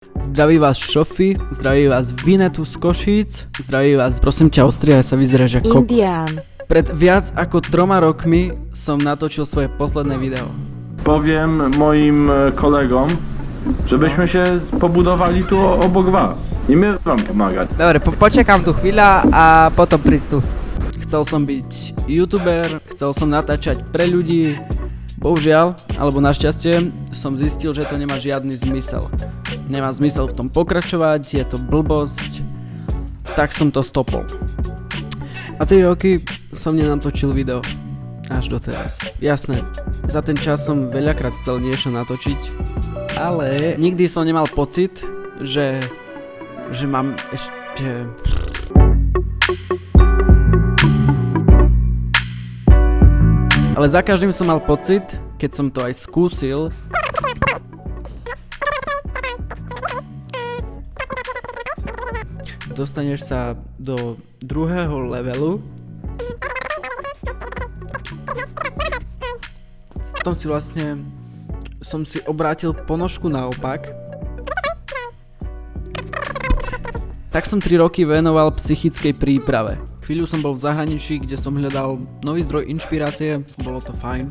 Zdraví vás Šofi, zdraví vás Vinetu z Košíc, zdraví vás, prosím ťa, ostrihaj sa, vyzeráš ako Indián. Pred viac ako 3 rokmi som natočil svoje posledné video. Powiem moim kolegom, żebyśmy się pobudowali tu obok was. I my wam pomagać. Dobre, počekám tu chvíľa a potom prísť tu. Chcel som byť youtuber, chcel som natáčať pre ľudí. Bohužiaľ, alebo našťastie, som zistil, že to nemá žiadny zmysel. Nemá zmysel v tom pokračovať, je to blbosť. Tak som to stopol. A 3 roky som nenatočil video. Až doteraz. Jasné, za ten čas som veľakrát chcel niečo natočiť, ale nikdy som nemal pocit, že mám ešte... Ale za každým som mal pocit, keď som to aj skúsil, dostaneš sa do druhého levelu, potom som si obrátil ponožku naopak. Tak som 3 roky venoval psychickej príprave. Chvíľu som bol v zahraničí, kde som hľadal nový zdroj inšpirácie, bolo to fajn.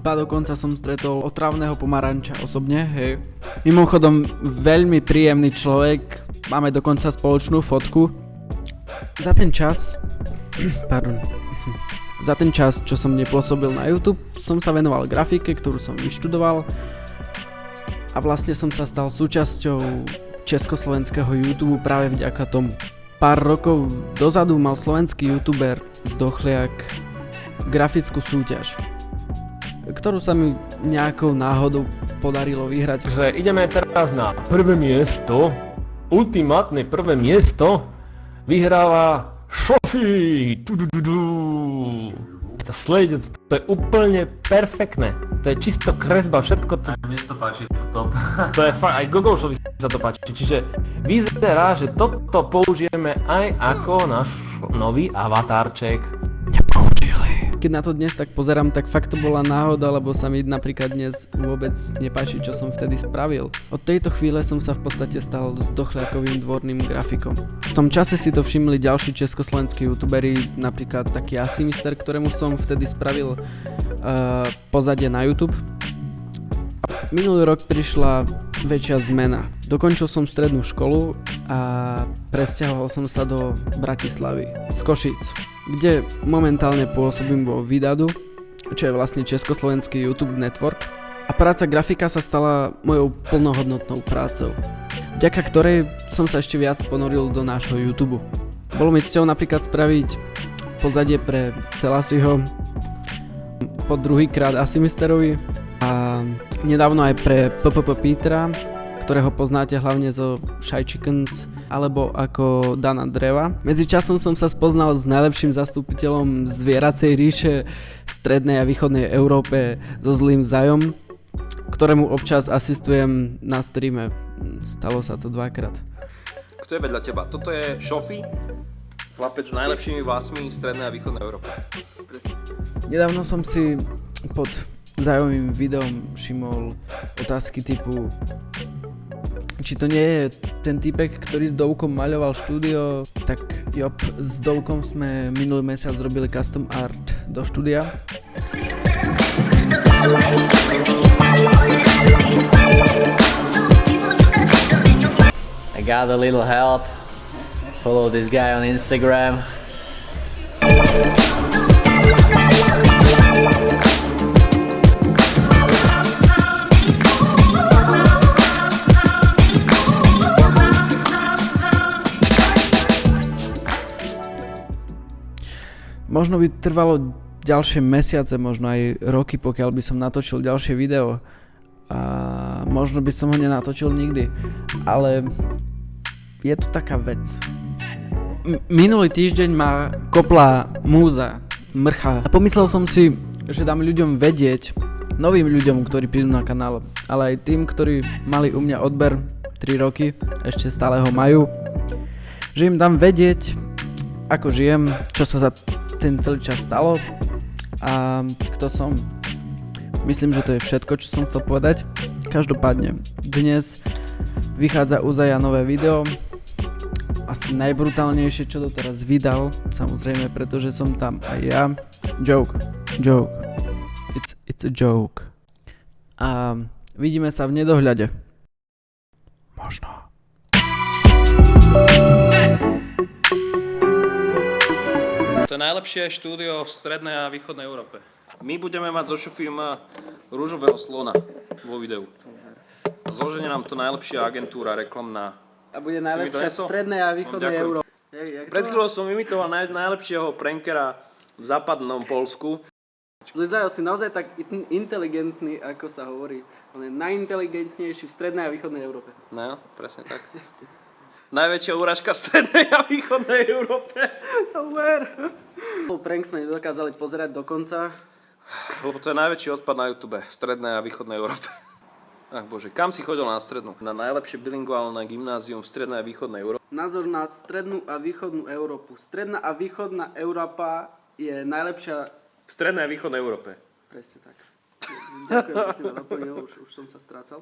Ba dokonca som stretol otravného pomaranča osobne, hej. Mimochodom, veľmi príjemný človek, máme dokonca spoločnú fotku. Za ten čas, čo som nepôsobil na YouTube, som sa venoval grafike, ktorú som vyštudoval a vlastne som sa stal súčasťou československého YouTube práve vďaka tomu. Pár rokov dozadu mal slovenský youtuber Zdochliak grafickú súťaž, ktorú sa mi nejakou náhodou podarilo vyhrať. Takže ideme teraz na prvé miesto, ultimátne prvé miesto vyhráva Šofi. To slejde, to je úplne perfektné, to je čisto kresba, všetko to... Mne to páči, to top. To je fakt, aj Gogošovi sa to páči, čiže vyzerá, že toto použijeme aj ako náš nový avatárček. Nepoužili. Keď na to dnes tak pozerám, tak fakt to bola náhoda, lebo sa mi napríklad dnes vôbec nepáči, čo som vtedy spravil. Od tejto chvíle som sa v podstate stal Zdochliakovým dvorným grafikom. V tom čase si to všimli ďalší československí youtuberi, napríklad taký Asimister, ktorému som vtedy spravil pozadie na YouTube. Minulý rok prišla väčšia zmena. Dokončil som strednú školu a presťahoval som sa do Bratislavy z Košíc, kde momentálne pôsobím vo Vidadu, čo je vlastne československý YouTube network. A práca grafika sa stala mojou plnohodnotnou prácou, vďaka ktorej som sa ešte viac ponoril do nášho YouTube. Bolo mi cťou napríklad spraviť pozadie pre Selasiho, po druhýkrát Asimisterovi a nedávno aj pre PPP Petra, ktorého poznáte hlavne zo Shy Chickens alebo ako Dana Dreva. Medzičasom som sa spoznal s najlepším zastupiteľom zvieracej ríše v strednej a východnej Európe, so Zlým Zajom, ktorému občas asistujem na streame. Stalo sa to 2-krát. Kto je vedľa teba? Toto je Šofi, chlapec s najlepšími vlasmi v strednej a východnej Európe. Nedávno som si pod zaujímavým videom všimol otázky typu, či to nie je ten typek, ktorý s Dovkom maľoval štúdio. Tak jop, s Dovkom sme minulý mesiac robili custom art do štúdia. I got a little help. Follow this guy on Instagram. Možno by trvalo ďalšie mesiace, možno aj roky, pokiaľ by som natočil ďalšie video. A možno by som ho nenatočil nikdy. Ale je tu taká vec. Minulý týždeň ma kopla múza, mrcha. A pomyslel som si, že dám ľuďom vedieť, novým ľuďom, ktorí prídu na kanál, ale aj tým, ktorí mali u mňa odber 3 roky, ešte stále ho majú, že im dám vedieť, ako žijem, čo sa za ten celý čas stalo a kto som. Myslím, že to je všetko, čo som chcel povedať. Každopádne, dnes vychádza Uzaja nové video. Asi najbrutálnejšie, čo doteraz vydal, samozrejme, pretože som tam aj ja. Joke. It's a joke. A vidíme sa v nedohľade. Možno. To je najlepšie štúdio v strednej a východnej Európe. My budeme mať so Šofím rúžového slona vo videu. Zloženie nám to najlepšia agentúra reklamná. A bude najlepšia v strednej a východnej Ďakujem. Európe. Pred chvíľou som imitoval najlepšieho prankera v západnom Poľsku. Lizajo, si naozaj tak inteligentný, ako sa hovorí. On je najinteligentnejší v strednej a východnej Európe. No, presne tak. Najväčšia úražka v strednej a východnej Európe. To ver. Prank sme nedokázali pozerať do konca. Lebo to je najväčší odpad na YouTube v strednej a východnej Európe. Ach bože, kam si chodil na strednú? Na najlepšie bilinguálne gymnázium v strednej a východnej Európe. Názor na strednú a východnú Európu. Stredná a východná Európa je najlepšia... V strednej a východnej Európe. Presne tak. Ďakujem, že si ma doplnil, už som sa strácal.